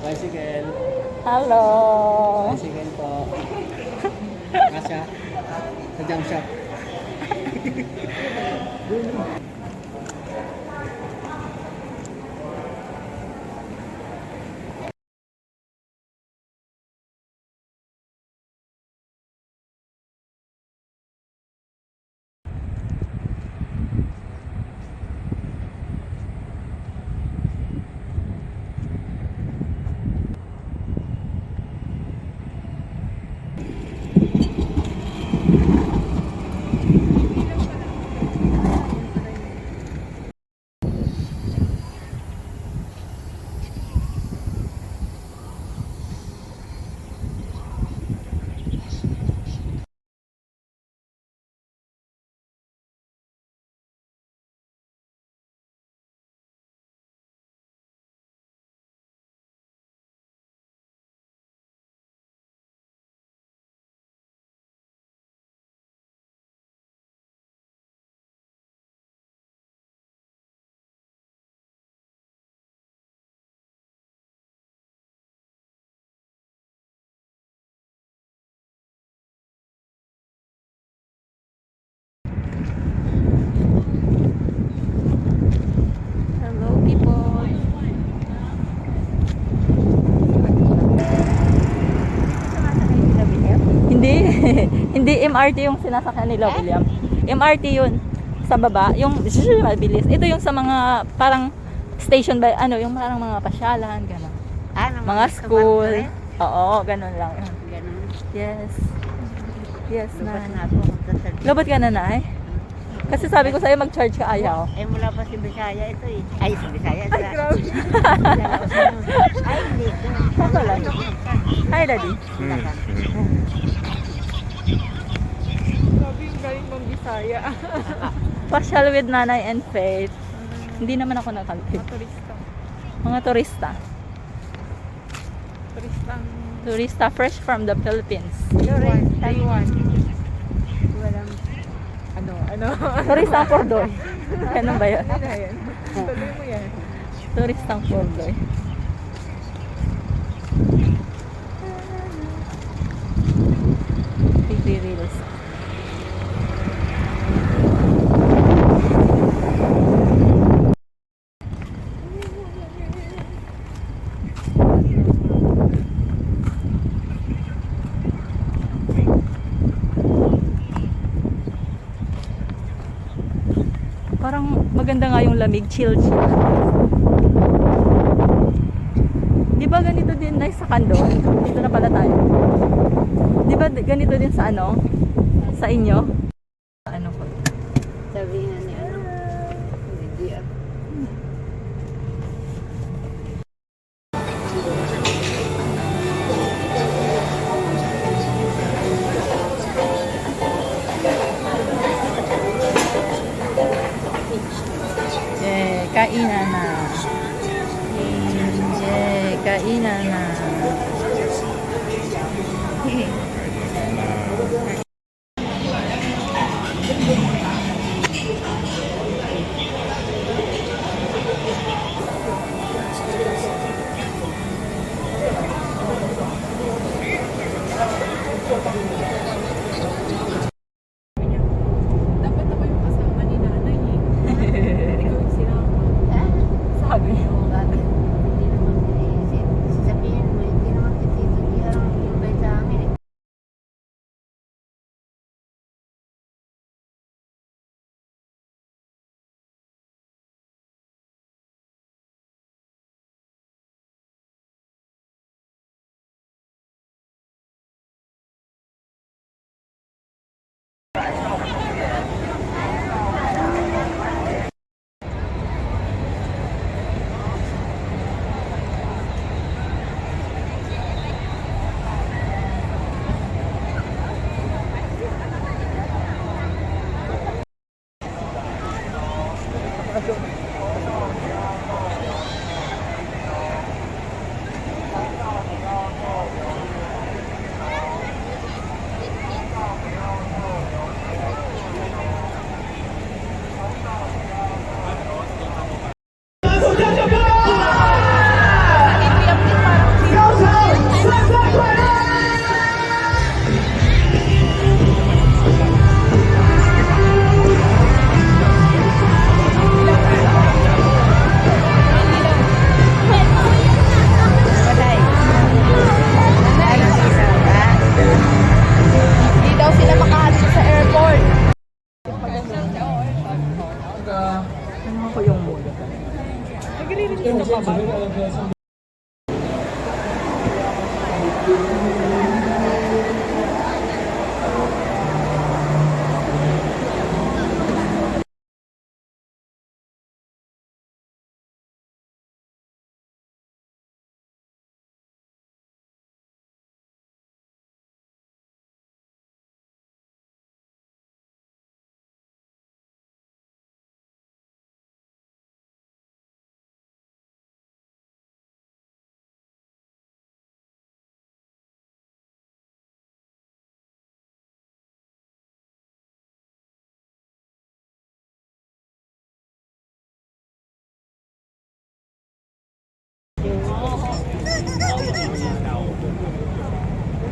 Bicycle. Hello. Bicycle po. Kasya. Sa junk shop. Hello, people. Hindi. Hindi MRT yung sinasakyan nila, William. MRT yun. Sa baba. Yung mabilis. Ito yung sa mga parang station by, ano, yung parang mga pasyalan, gano'n. Mga school. Oo, gano'n lang. Ganun. Yes. Yes, Lubat na. nga po. magsasalita. Lobot ka na, Nay? Kasi sabi ko sa'yo mag-charge ka, ayaw. Eh, mula pa si Bisaya ito eh. Ay, si Bisaya. Ay, grabe. Ay, hindi ko. Ako lang. Hi, Daddy. Sabi yung galing mong Bisaya. Pasyal with Nanay and Faith. Hindi naman ako nakalipid. Turista. Mga turista. Turistang Turista fresh from the Philippines. Taiwan. Walang Ano? Turista Pordoy. Ganun ba yun? Ano yan? Tuloy mo yan. Turistang Pordoy. PB Reels. Parang maganda nga yung lamig, chill. Di ba ganito din na sa Candon? Dito na pala tayo. Di ba ganito din sa ano? Sa inyo? Ano ko? sabi nga ni ano. Hindi ah. Kainan na. Kainan na. Dapat ako yung kasama ni nanay eh. Ikaw yung sinama. Sabi. Bakit? Hindi naman sasabihin mo, hindi naman Nalilinis ka pa ba?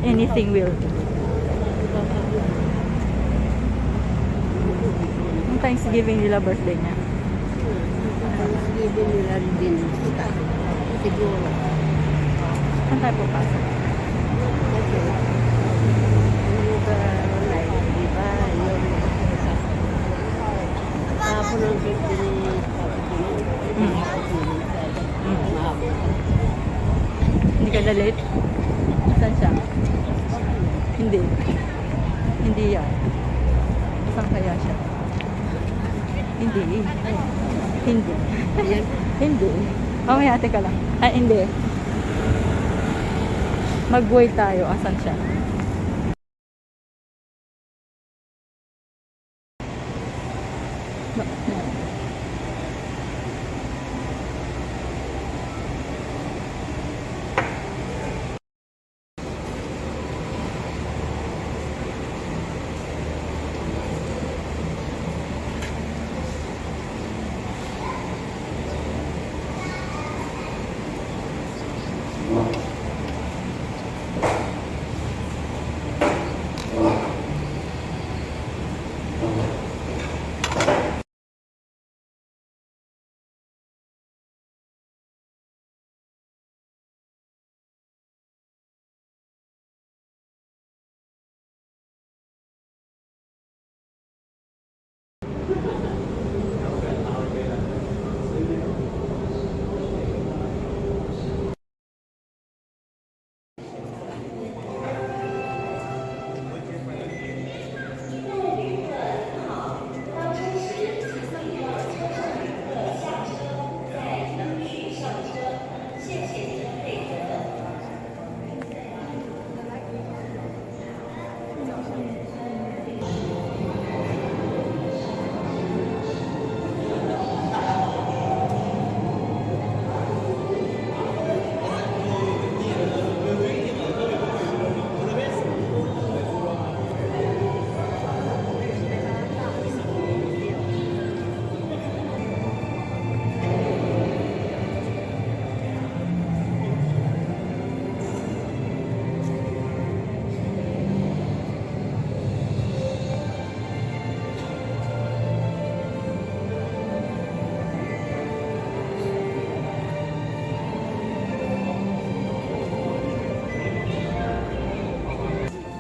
Anything will do. Yung Thanksgiving nila, birthday niya. Hindi nila din. Siguro. Saan tayo papasok? Kasi, yung like, di ba, yung hapon ng 15 Hindi ka na late? Saan siya? Hindi. Hindi yan. Saan kaya siya? Hindi. Hindi. Hindi. Mamaya, teka lang. Ah, hindi. Mag-wait tayo. Asan siya?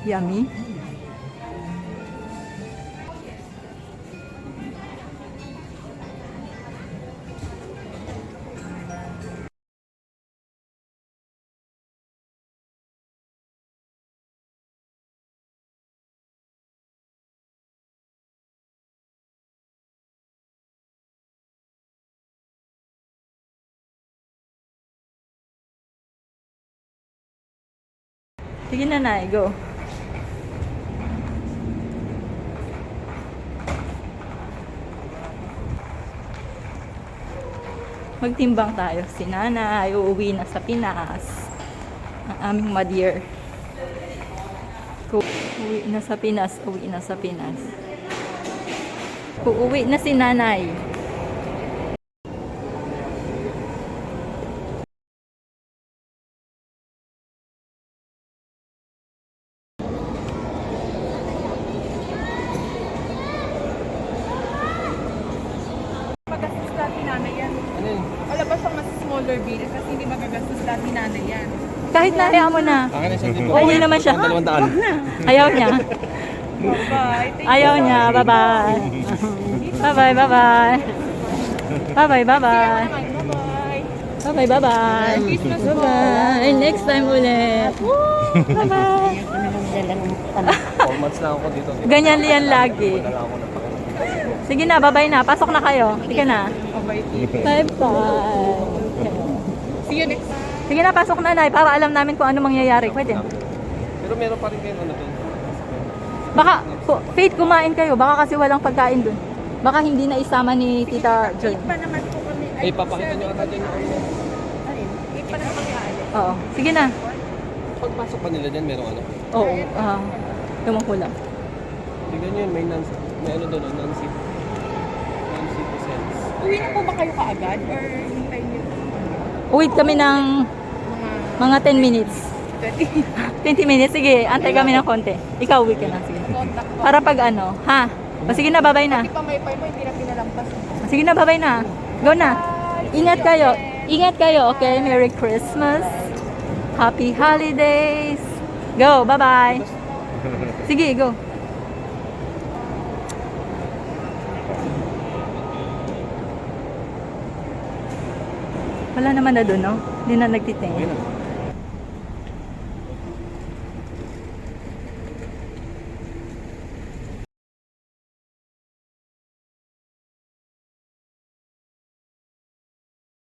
Yummy. Sige na, Nay, go. Magtimbang tayo. Si Nanay, uuwi na sa Pinas. Ang aming ma-dear. Uuwi na sa Pinas, uuwi na sa Pinas. Uuwi na si Nanay. Magastos dati nanay yan. Ano yun? Wala ba siyang mas smaller bill kasi hindi magagastos dati nanay yan. Kahit na, hayaan mo na. Akin na 1,000. Uuwi naman siya. 200. Ayaw niya. Bye-bye. Thank Ayaw niya. Bye-bye. Bye-bye, bye-bye. Bye-bye, bye-bye. you. Bye-bye. Bye-bye, bye-bye. Bye-bye. Next time ulit. Woo! Bye-bye. 4 months lang ako dito. Ganyan yan lagi. Wala lang ako ng pakiramdam. Sige na, bye-bye na. Pasok na kayo. Sige na. Bye-bye. See you next time. Sige na, pasok na, Nay, para alam namin kung ano mangyayari. Pwede. Pero meron pa rin kayo ano doon. Baka, Faith, kumain kayo. Baka kasi walang pagkain dun. Baka hindi na isama ni Tita Jane. Pa naman po kami. Eh, papakita nyo ata dyan yung ano. Alin? Pa naman kami. Oo. Sige na. Pagpasok pa nila dyan, merong ano. Oo. Ewan ko lang. Tignan nyo yun, may ano doon, non-citizens. Uwi na po ba kayo kaagad? Or hintayin niyo? Wait kami ng mga 10 minutes. 20 minutes? Sige, antay kami ng konti. Ikaw, uwi ka na. Sige. Contact po. Para pag ano, ha? O sige na, bye-bye na. Hindi pa may pay mo, hindi na pinalampas. Sige na, bye-bye na. Go na. Ingat kayo. Ingat kayo, okay? Merry Christmas. Happy holidays. Go, bye-bye. Sige, go. Wala naman na doon, no? Hindi na nagtitingin. Okay na.